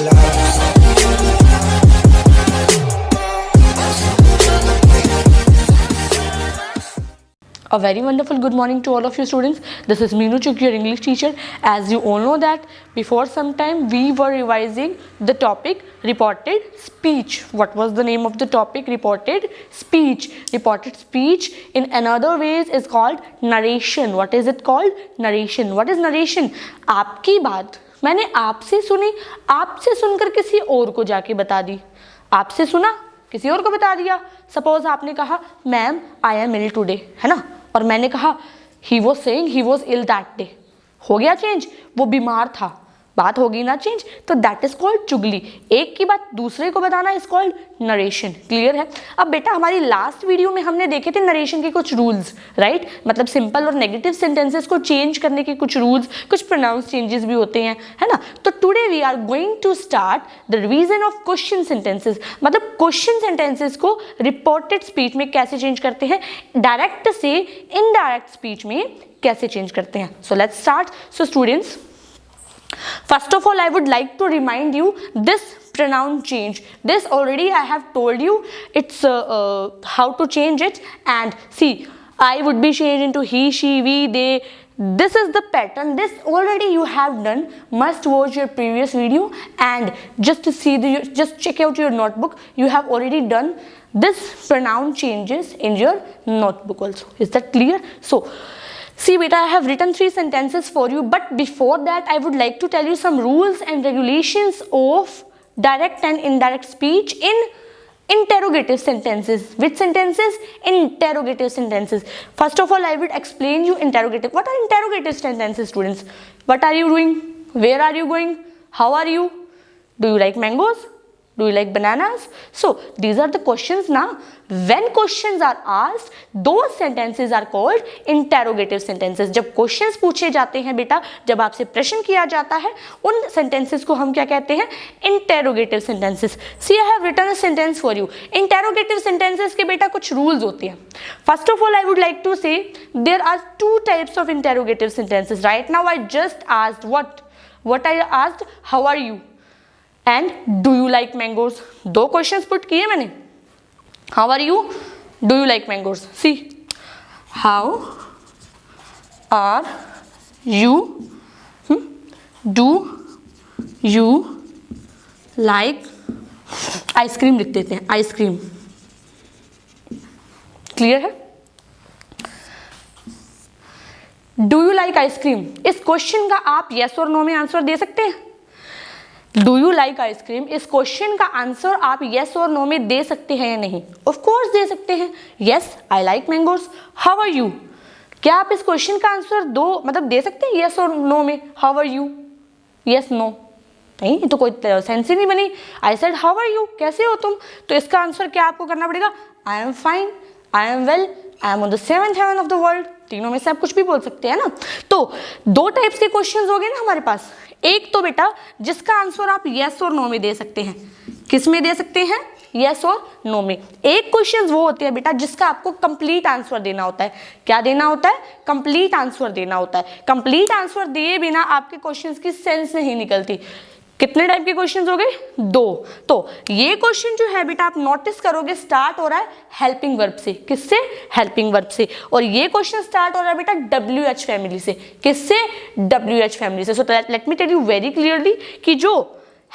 A very wonderful good morning to all of you students. This is Meenu Chuk, your English teacher. As you all know that before some time we were revising the topic reported speech. What was the name of the topic? Reported speech. Reported speech in another ways is called narration. What is it called? Narration. What is narration? आपकी बात मैंने आपसे सुनी, आपसे सुनकर किसी और को जाके बता दी. आपसे सुना, किसी और को बता दिया. सपोज आपने कहा ma'am I am ill today, है ना, और मैंने कहा he was saying he was ill that day. हो गया चेंज, वो बीमार था, बात होगी ना चेंज. तो दैट इज कॉल्ड चुगली. एक की बात दूसरे को बताना इज कॉल्ड नरेशन. क्लियर है? अब बेटा हमारी लास्ट वीडियो में हमने देखे थे नरेशन के कुछ रूल्स, राइट? मतलब सिंपल और नेगेटिव सेंटेंसेस को चेंज करने के कुछ रूल्स, कुछ प्रोनाउंस चेंजेस भी होते हैं, है ना. तो today we are going to start the revision of question sentences. मतलब क्वेश्चन सेंटेंसेस को रिपोर्टेड स्पीच में कैसे चेंज करते हैं, डायरेक्ट से इनडायरेक्ट स्पीच में कैसे चेंज करते हैं. So let's start. So students, first of all I would like to remind you this pronoun change. This already I have told you it's how to change it. And see, I would be changed into he, she, we, they. This is the pattern. This already you have done. Must watch your previous video and just see just check out your notebook. You have already done this pronoun changes in your notebook also. Is that clear? So see beta, I have written 3 sentences for you, but before that I would like to tell you some rules and regulations of direct and indirect speech in interrogative sentences. Which sentences? Interrogative sentences. First of all I would explain you interrogative. What are interrogative sentences, students? What are you doing? Where are you going? How are you? Do you like mangoes? Do you like bananas? So these are the questions now. When questions are asked, those sentences are called interrogative sentences. जब questions पूछे जाते हैं बेटा, जब आपसे प्रश्न किया जाता है, उन sentences को हम क्या कहते हैं? Interrogative sentences. See, I have written a sentence for you. Interrogative sentences के बेटा कुछ rules होते हैं. First of all, I would like to say there are 2 types of interrogative sentences. Right now, I just asked what I asked, how are you? And do you like mangoes? 2 questions put किए मैंने. How are you? Do you like mangoes? See, how are you? Do you like ice cream लिख देते हैं, ice cream. Clear है? Do you like ice cream? इस question का आप yes और no में आंसर दे सकते हैं. डू यू लाइक आइसक्रीम, इस क्वेश्चन का आंसर आप येस और नो में दे सकते हैं या नहीं? ऑफ कोर्स दे सकते हैं. Yes I like mangoes. How are you, क्या आप इस क्वेश्चन का आंसर मतलब दे सकते हैं येस और नो में? How are you, yes no? नहीं, तो कोई सेंस ही नहीं बनी. I said how are you, कैसे हो तुम? तो इसका आंसर क्या आपको करना पड़ेगा? I am fine, I am well, I am on the 7th heaven of the world. तीनों में से आप कुछ भी बोल सकते हैं ना. तो 2 टाइप्स के क्वेश्चंस हो गए ना हमारे पास. एक तो बेटा जिसका आंसर आप यस और नो में दे सकते हैं. किस में दे सकते हैं? यस और नो में. एक क्वेश्चंस वो होते हैं बेटा जिसका आपको कंप्लीट आंसर देना होता है. क्या देना होता है? कंप्लीट आंसर देना होता है. कंप्लीट आंसर दिए बिना आपके क्वेश्चंस की सेंस नहीं निकलती. कितने टाइप के क्वेश्चंस हो गए? 2. तो ये क्वेश्चन जो है बेटा आप नोटिस करोगे स्टार्ट हो रहा है हेल्पिंग वर्ब से. किससे? हेल्पिंग वर्ब से. और ये क्वेश्चन स्टार्ट हो रहा है बेटा WH फैमिली से. किससे? WH फैमिली से. So let me tell you very clearly कि जो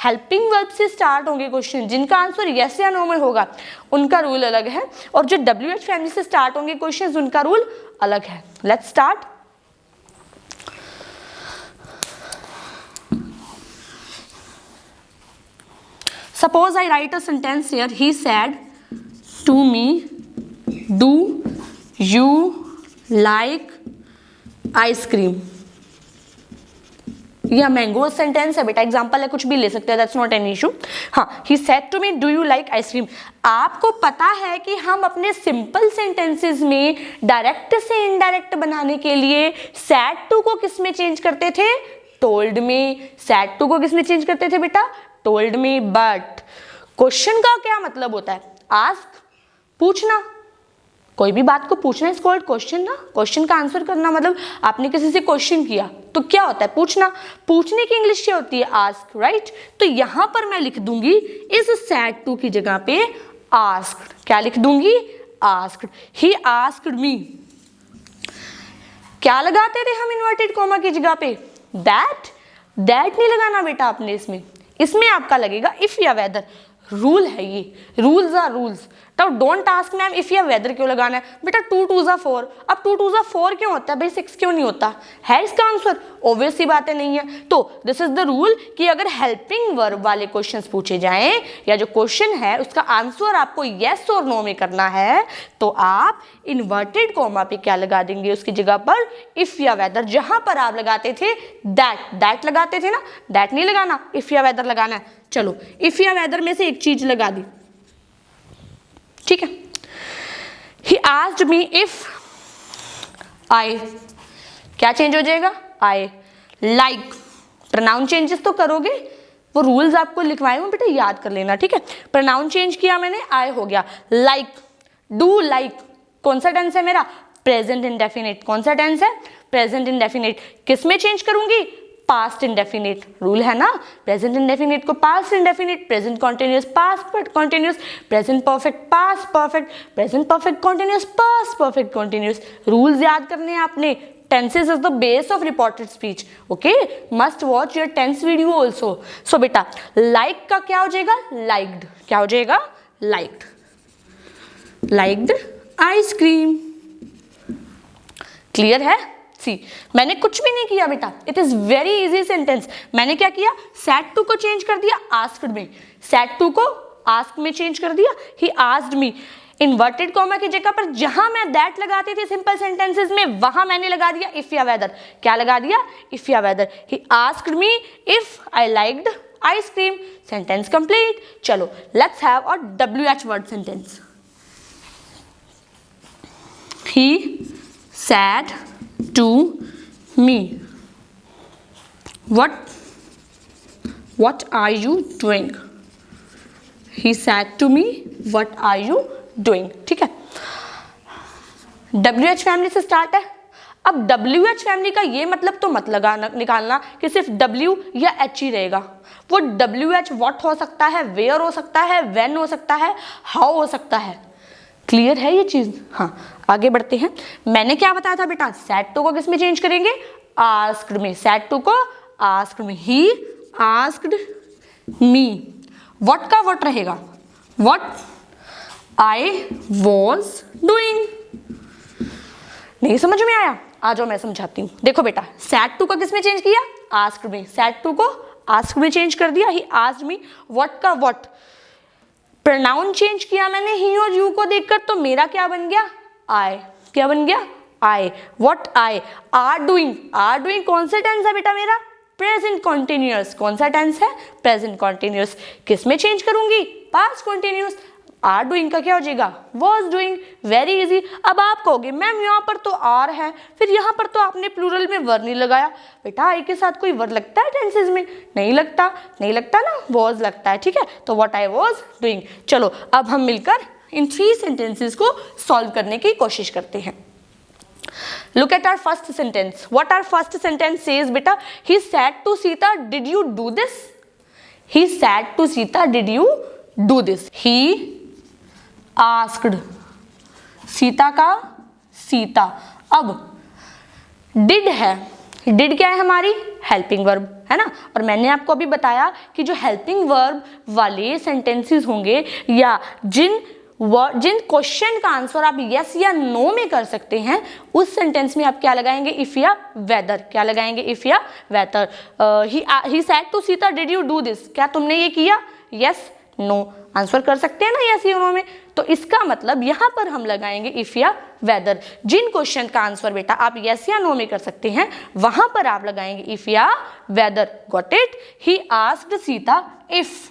हेल्पिंग वर्ब से स्टार्ट होंगे क्वेश्चन जिनका आंसर यस या नो में होगा उनका रूल अलग है, और जो WH फैमिली से स्टार्ट होंगे क्वेश्चन उनका रूल अलग है. Let's start. Suppose I write a sentence here. He said to me, do you like ice cream? या मैंगो सेंटेंस है बेटा, एग्जाम्पल है, कुछ भी ले सकते हैं, दैट्स नॉट एन इशू. हाँ, he said to me do you like ice cream. आपको पता है कि हम अपने सिंपल सेंटेंसेस में डायरेक्ट से इनडायरेक्ट बनाने के लिए सैड टू को किस में चेंज करते थे? टोल्ड में. सैड टू को किस में चेंज करते थे बेटा? टोल्ड में. बट क्वेश्चन का क्या मतलब होता है? आस्क, पूछना. कोई भी बात को पूछना इज कॉल्ड क्वेश्चन ना। क्वेश्चन का आंसर करना मतलब आपने किसी से क्वेश्चन किया तो क्या होता है, पूछना। पूछने की इंग्लिश क्या होती है, आस्क, राइट। तो यहां पर मैं लिख दूंगी इस सैड टू की जगह पे आस्क्ड। क्या लिख दूंगी, आस्क्ड। ही आस्क्ड मी। क्या लगाते थे हम इन्वर्टेड कॉमा की जगह पे, दैट। दैट नहीं लगाना बेटा आपने इसमें आपका लगेगा इफ या वेदर। रूल है ये, रूल्स आर रूल्स। तो डोंट आस्क मैम इफ या वेदर क्यों लगाना है बेटा, 2 2 जा 4। अब 2 2 जा 4 क्यों होता है भाई, 6 क्यों नहीं होता है इसका आंसर, ऑब्वियस सी बातें नहीं है। तो दिस इज द रूल कि अगर हेल्पिंग वर्ब वाले क्वेश्चंस पूछे जाएं या जो क्वेश्चन है उसका आंसर आपको येस और नो में करना है तो आप इन्वर्टेड कॉमा पे क्या लगा देंगे उसकी जगह पर, इफ या वेदर। जहां पर आप लगाते थे दैट लगाते थे ना, दैट नहीं लगाना, इफ या वेदर लगाना है। चलो इफ या वेदर में से एक चीज लगा दी, ठीक है। He asked me if I, क्या चेंज हो जाएगा, I like। प्रोनाउन चेंजेस तो करोगे, वो रूल्स आपको लिखवाए हुए बेटा, याद कर लेना, ठीक है। प्रोनाउन चेंज किया मैंने, I हो गया। लाइक, डू लाइक, कौन सा टेंस है मेरा, प्रेजेंट इंडेफिनिट। कौन सा टेंस है, प्रेजेंट इंडेफिनिट। किस में चेंज करूंगी, पास्ट इंडेफिनिट। रूल है ना, प्रेजेंट इंडेफिनिट को past indefinite, present continuous past continuous, present perfect past perfect, present perfect continuous past perfect continuous. Rules याद करने हैं आपने। Tenses is the base of reported speech, okay. Must watch your tense video also. So बेटा like का क्या हो जाएगा, liked. क्या हो जाएगा, लाइक्ड। Liked ice cream. क्लियर है। सी, मैंने कुछ भी नहीं किया बेटा, it is very easy sentence. मैंने क्या किया, सैड टू को चेंज कर दिया आस्क्ड में, सैड टू को आस्क में चेंज कर दिया। ही आस्क्ड मी, इन्वर्टेड कॉमा की जगह पर जहां मैं दैट लगाती थी सिंपल सेंटेंसेस में, वहां मैंने लगा दिया इफ या वेदर। क्या लगा दिया, इफ या whether. He asked me if I liked ice cream. Sentence complete. चलो let's have a WH word sentence. He said to me, what are you doing? He said to me, what are you doing? ठीक है। WH family से start है। अब WH family का ये मतलब तो मत निकालना कि सिर्फ W या H ही रहेगा। वो WH what हो सकता है, where हो सकता है, when हो सकता है, how हो सकता है। क्लियर है ये चीज। हाँ, आगे बढ़ते हैं। मैंने क्या बताया था बेटा, सैड टू को किस में चेंज करेंगे, आस्क्ड में। सैड टू को आस्क्ड में। ही आस्क्ड मी। व्हाट का व्हाट रहेगा, व्हाट आई वाज डूइंग। नहीं समझ में आया, आ जाओ मैं समझाती हूँ। देखो बेटा, सैड टू को किस में चेंज किया, आस्क्ड में। सैड टू को आस्क्ड में चेंज कर दिया। ही आस्क्ड मी, व्हाट का व्हाट। प्रोनाउन चेंज किया मैंने ही और यू को देखकर, तो मेरा क्या बन गया, आई। क्या बन गया, I. What I are doing. Are doing कौन सा टेंस है बेटा मेरा, प्रेजेंट कॉन्टिन्यूअस। कौन सा टेंस है, प्रेजेंट कॉन्टिन्यूअस। किस में चेंज करूंगी, पास्ट कॉन्टिन्यूअस। आर डूइंग का क्या हो जाएगा, वॉज डूइंग। Very easy. अब आप कहोगे मैम यहाँ पर तो आर है, फिर यहाँ पर तो आपने प्लूरल में वर नहीं लगाया। बेटा आई के साथ कोई वर लगता है टेंसेज में, नहीं लगता, नहीं लगता ना, वॉज लगता है, ठीक है। तो व्हाट आई वॉज डूइंग। चलो अब हम मिलकर इन 3 सेंटेंसेस को सॉल्व करने की कोशिश करते हैं। Look at our first sentence. What our first sentence says beta, he said to Sita, did you do this? He said to Sita, did you do this? He asked Sita का सीता। अब did है, did क्या है हमारी, helping verb है ना। और मैंने आपको अभी बताया कि जो हेल्पिंग वर्ब वाले सेंटेंसेस होंगे या जिन क्वेश्चन का आंसर आप यस या नो में कर सकते हैं, उस सेंटेंस में आप क्या लगाएंगे, इफ या वेदर। क्या लगाएंगे, इफ या whether. He said to Sita, did you do this. क्या तुमने ये किया, यस नो आंसर कर सकते हैं ना यस या नो में। तो इसका मतलब यहाँ पर हम लगाएंगे इफ या वेदर। जिन क्वेश्चन का आंसर बेटा आप यस या नो में कर सकते हैं, वहां पर आप लगाएंगे इफ या whether. Got it. He asked Sita if,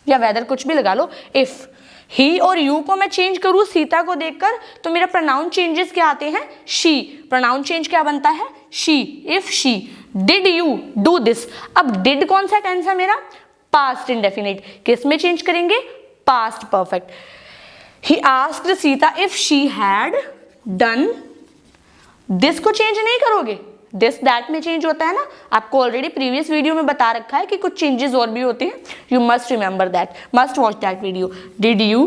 या वेदर कुछ भी लगा लो, इफ। ही और यू को मैं चेंज करूं सीता को देखकर, तो मेरा प्रोनाउन चेंजेस क्या आते हैं, शी। प्रोनाउन चेंज क्या बनता है, she. If she. Did you do this. अब डिड कौन सा टेंस है मेरा, पास्ट इंडेफिनिट। किस में चेंज करेंगे, past perfect. He asked Sita if she had done, this को चेंज नहीं करोगे, दिस दैट में चेंज होता है ना, आपको ऑलरेडी प्रीवियस वीडियो में बता रखा है कि कुछ चेंजेस और भी होते हैं, you must remember that, must watch that video. Did you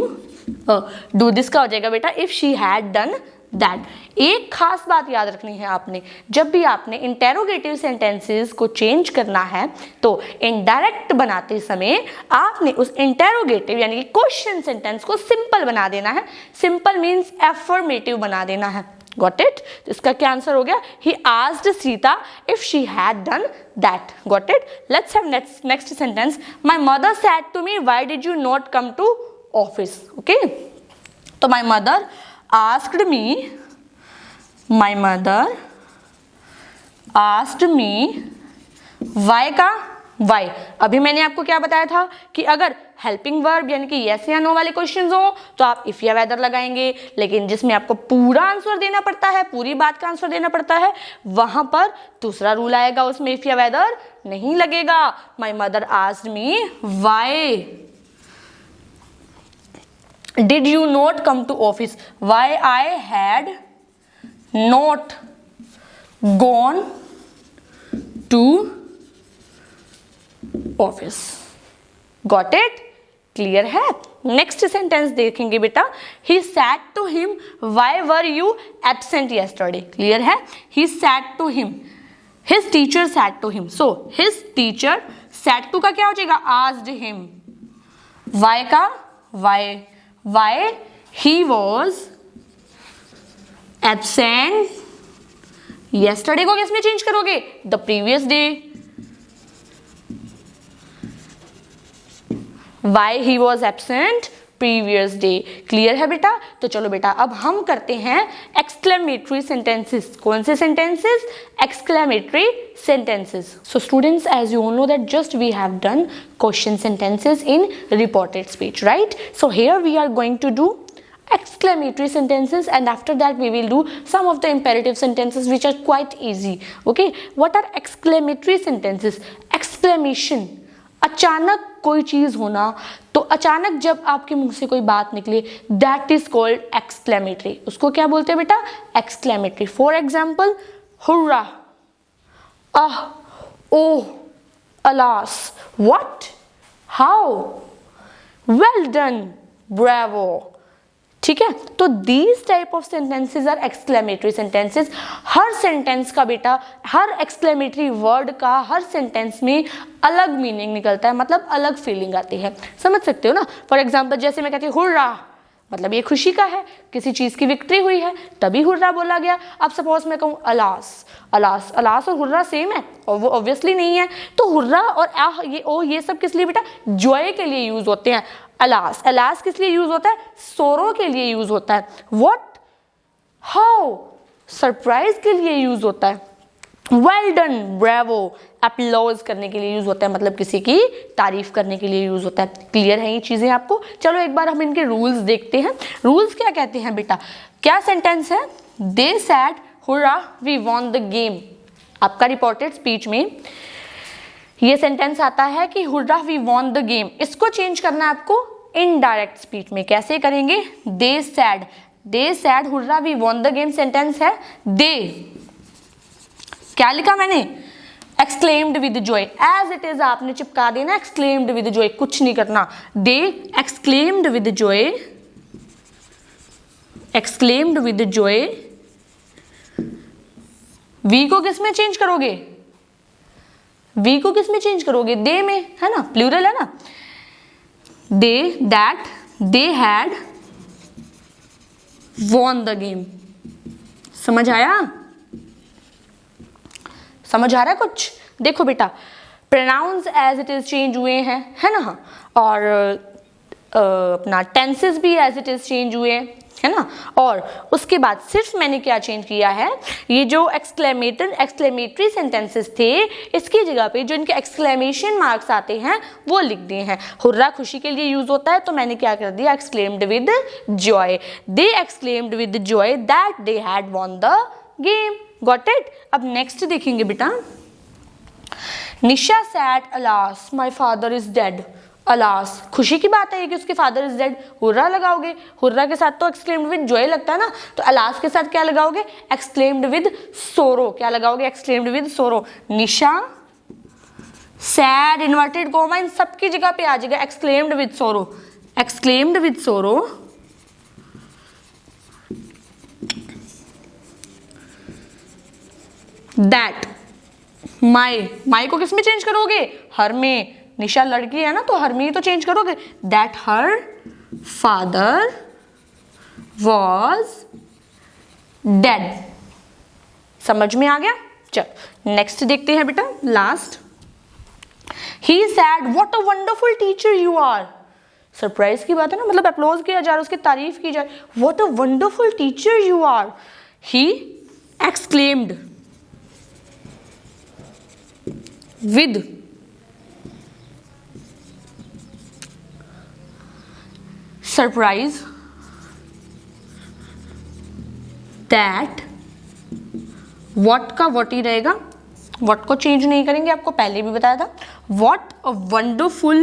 do this का हो जाएगा बेटा if she had done that. एक खास बात याद रखनी है आपने, जब भी आपने इंटेरोगेटिव सेंटेंसेस को चेंज करना है तो इनडायरेक्ट बनाते समय आपने उस इंटेरोगेटिव यानी कि क्वेश्चन सेंटेंस को सिंपल बना देना है। सिंपल मीन्स एफर्मेटिव बना देना है। Got it? तो इसका क्या आंसर हो गया? He asked Sita if she had done that. Got it? Let's have next sentence. My mother said to me, why did you not come to office? Okay? तो my mother asked me, why का why। अभी मैंने आपको क्या बताया था कि अगर हेल्पिंग वर्ब यानी कि यस या नो वाले क्वेश्चंस हो तो आप इफ या वेदर लगाएंगे, लेकिन जिसमें आपको पूरा आंसर देना पड़ता है, पूरी बात का आंसर देना पड़ता है, वहां पर दूसरा रूल आएगा, उसमें इफ या वेदर नहीं लगेगा। My mother asked me why did you not come to office, why I had not gone to office. Got it? Clear है? नेक्स्ट सेंटेंस देखेंगे बेटा। He said to him why were you absent yesterday. Clear है? He said to him, his teacher said to him. So his teacher, said to का क्या हो जाएगा? Asked him. Why का why he was absent yesterday को किसमें change करोगे? The previous day. Why he was absent previous day। Clear है बेटा? तो चलो बेटा अब हम करते हैं exclamatory sentences। कौन से sentences? exclamatory sentences। So students, as you all know that just we have done question sentences in reported speech, right? So here we are going to do exclamatory sentences and after that we will do some of the imperative sentences which are quite easy. Okay, what are exclamatory sentences? Exclamation, अचानक कोई चीज होना, तो अचानक जब आपके मुंह से कोई बात निकले, दैट इज कॉल्ड एक्सक्लेमेटरी। उसको क्या बोलते हैं बेटा? Exclamatory. For example, hurrah, ah, oh, alas, what, how, well done, bravo. ठीक है? तो these type of sentences are exclamatory sentences. हर सेंटेंस का बेटा, हर एक्सक्लेमेटरी वर्ड का हर सेंटेंस में अलग मीनिंग निकलता है, मतलब अलग फीलिंग आती है। समझ सकते हो ना? फॉर एग्जाम्पल जैसे मैं कहती हूँ हुर्रा, मतलब ये खुशी का है, किसी चीज की विक्ट्री हुई है तभी हुर्रा बोला गया। अब सपोज मैं कहूँ अलास, अलास, अलास और हुर्रा सेम है? और वो ऑब्वियसली नहीं है। तो हुर्रा और आह, ये ओ, ये सब किस लिए बेटा? जॉय के लिए यूज होते हैं। अलास, अलास किस लिए यूज होता है? सोरो के लिए यूज होता है। व्हाट, हाउ, सरप्राइज के लिए यूज होता है। वेल डन, ब्रेवो, अपलॉज करने के लिए यूज होता है, मतलब किसी की तारीफ करने के लिए यूज होता है। क्लियर है ये चीजें आपको? चलो एक बार हम इनके रूल्स देखते हैं। रूल्स क्या कहते हैं बेटा? क्या सेंटेंस है? They said hurrah we won the game. आपका रिपोर्टेड स्पीच में ये सेंटेंस आता है कि hurrah we won the game. इसको चेंज करना है आपको इनडायरेक्ट स्पीच में। कैसे करेंगे? They said hurrah we won the game sentence है दे, क्या लिखा मैंने? Exclaimed with joy. As it is आपने चिपका देना एक्सक्लेम्ड विद जॉय, कुछ नहीं करना। They exclaimed with joy, exclaimed with Joy. We को किस में चेंज करोगे? वी को किस में चेंज करोगे? दे में, है ना? प्लूरल है ना? They, that, they had won the game. समझ आया? समझ आ रहा है कुछ? देखो बेटा, pronouns as it is change हुए हैं, है ना? और अपना टेंसेस भी एज इट इज चेंज हुए हैं, है ना? और उसके बाद सिर्फ मैंने क्या चेंज किया है? ये जो एक्सक्लेमेटरी सेंटेंसेस थे, इसकी जगह पे जो इनके एक्सक्लेमेशन मार्क्स आते हैं वो लिख दिए हैं। हुर्रा खुशी के लिए यूज होता है, तो मैंने क्या कर दिया? Exclaimed with joy. They exclaimed with joy that they had won the game. Got it? अब नेक्स्ट देखेंगे बेटा। Nisha said alas my father is dead. Alas, खुशी की बात है कि उसके फादर इज डेड, हुर्रा लगाओगे, हुर्रा के साथ तो एक्सक्लेम्ड विद जॉय लगता है ना, तो अलास के साथ क्या लगाओगे, एक्सक्लेम्ड विद सोरो, क्या लगाओगे, एक्सक्लेम्ड विद सोरो। निशा सैड इन्वर्टेड कोमा इन सबकी जगह पे आ जाएगा एक्सक्लेम्ड विद सोरो, एक्सक्लेम्ड विद सोरो। दैट माई को किस में चेंज करोगे, हर में, निशा लड़की है ना तो हर में ही तो चेंज करोगे। That her father was dead. समझ में आ गया। चल नेक्स्ट देखते हैं बेटा, last. He said what a wonderful teacher you are. Surprise की बात है ना, मतलब अप्लॉज किया जा रहा है, उसकी तारीफ की जा रही है। What a wonderful teacher you are, he exclaimed with surprise that what का what ही रहेगा, what को चेंज नहीं करेंगे, आपको पहले भी बताया था। what a wonderful,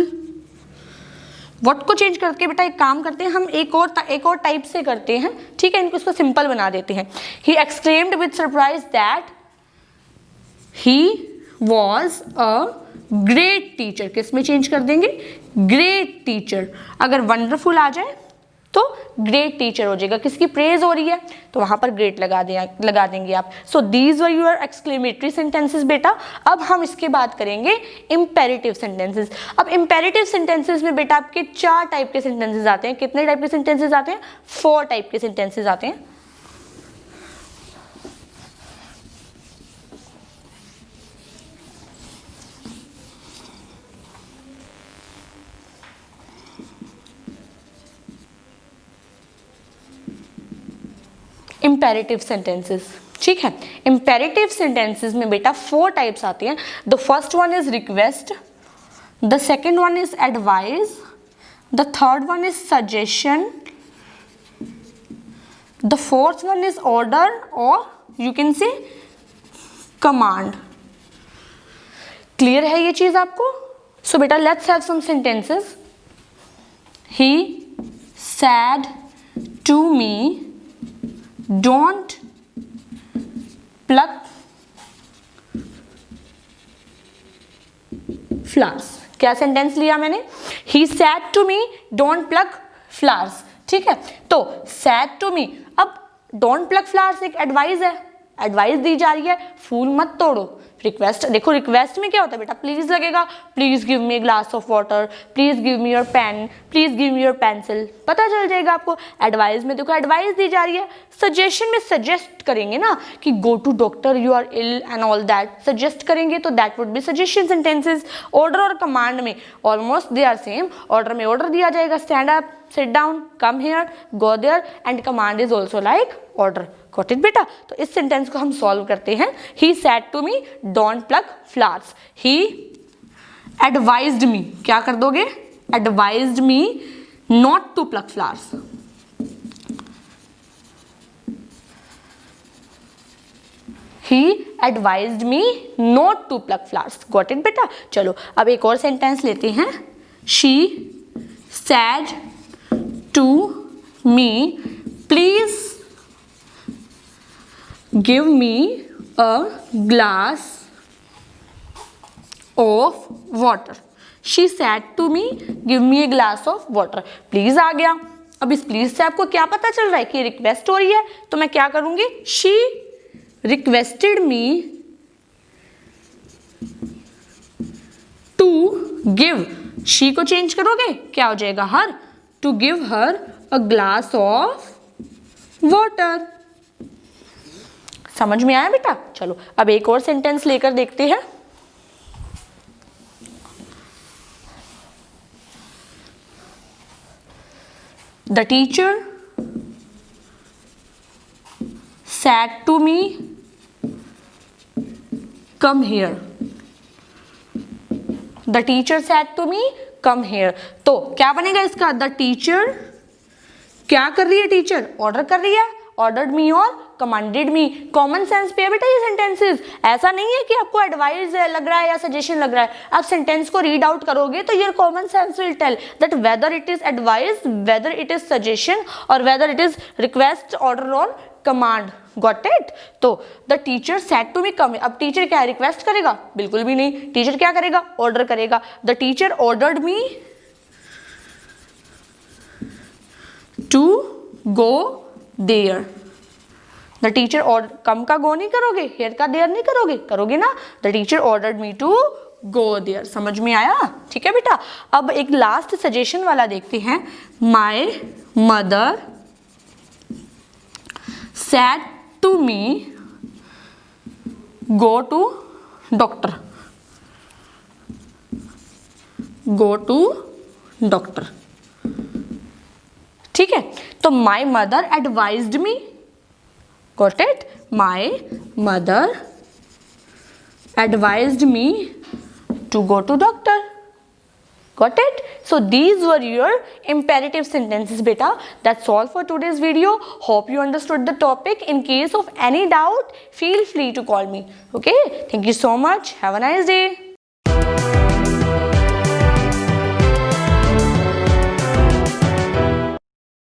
what को चेंज करके बेटा एक काम करते हैं हम, एक और टाइप से करते हैं, ठीक है, इनको इसको सिंपल बना देते हैं। he exclaimed with surprise that he was a great teacher, किस में चेंज कर देंगे, ग्रेट टीचर। अगर वंडरफुल आ जाए तो ग्रेट टीचर हो जाएगा, किसकी प्रेज हो रही है तो वहां पर ग्रेट लगा देंगे आप। So these were your exclamatory sentences बेटा। अब हम इसके बाद करेंगे इंपेरेटिव सेंटेंसेस। अब इंपेरेटिव सेंटेंसेस में बेटा आपके 4 टाइप के सेंटेंसेस आते हैं। कितने टाइप के सेंटेंसेस आते हैं, 4 टाइप के सेंटेंसेस आते हैं। इंपेरेटिव सेंटेंसेस, ठीक है। इंपेरेटिव सेंटेंसेस में बेटा 4 टाइप्स आती हैं। The first one is request, the second one is advice, the third one is suggestion, the fourth one is order और you can say command. Clear है ये चीज आपको। सो बेटा let's have some sentences. He said to me don't pluck flowers। क्या sentence लिया मैंने, he said to me don't pluck flowers, ठीक है। तो said to me, अब don't pluck flowers एक एडवाइस है, एडवाइस दी जा रही है, फूल मत तोड़ो। रिक्वेस्ट, देखो रिक्वेस्ट में क्या होता है बेटा, प्लीज लगेगा, please give me glass of water, please give me your pen, please give me your pencil, पता चल जाएगा आपको। एडवाइस में देखो एडवाइस दी जा रही है। सजेशन में सजेस्ट करेंगे ना कि go to doctor, you are ill and all that, suggest करेंगे तो that would be suggestion sentences. Order और कमांड में almost they are same. Order में ऑर्डर दिया जाएगा, stand up, sit down, come here, go there, and command is also like order. Got it बेटा। तो इस सेंटेंस को हम सॉल्व करते हैं। He said to me don't pluck flowers, he advised me, क्या कर दोगे, advised me not to pluck flowers. He advised me not to pluck flowers. Got it बेटा। चलो अब एक और सेंटेंस लेते हैं। She said to me, please give me a glass of water. She said to me, give me a glass of water. Please आ गया। अब इस प्लीज से आपको क्या पता चल रहा है कि रिक्वेस्ट हो रही है, तो मैं क्या करूंगी, she requested me to give, she को चेंज करोगे क्या हो जाएगा, हर, to give her a glass of water। समझ में आया बेटा। चलो अब एक और सेंटेंस लेकर देखते हैं। The teacher said to me, come here. The teacher said to me, come here. तो क्या बनेगा इसका, the teacher क्या कर रही है, टीचर ऑर्डर कर रही है, ordered me और कमांडेड मी। कॉमन सेंस पे है बेटा ये सेंटेंसेस, ऐसा नहीं है कि आपको एडवाइस लग रहा है या सजेशन लग रहा है। आप सेंटेंस को रीड आउट करोगे तो your common sense will tell that whether it is advice, whether it is suggestion और whether it is request, order और कमांड। Got it? तो the teacher said to me come. अब teacher क्या request करेगा? बिल्कुल भी नहीं। टीचर क्या करेगा? ऑर्डर करेगा। The teacher ordered me to go there. The teacher order, come का गो नहीं करोगे, हेयर का देयर नहीं करोगे, करोगे ना। The teacher ordered me to go there. समझ में आया? ठीक है बेटा। अब एक लास्ट सजेशन वाला देखते हैं। My mother said to me go to doctor, go to doctor। ठीक है, तो my mother advised me, got it? My mother advised me to go to doctor, got it? So these were your imperative sentences beta. That's all for today's video. Hope you understood the topic. In case of any doubt, feel free to call me. Okay, thank you so much. Have a nice day.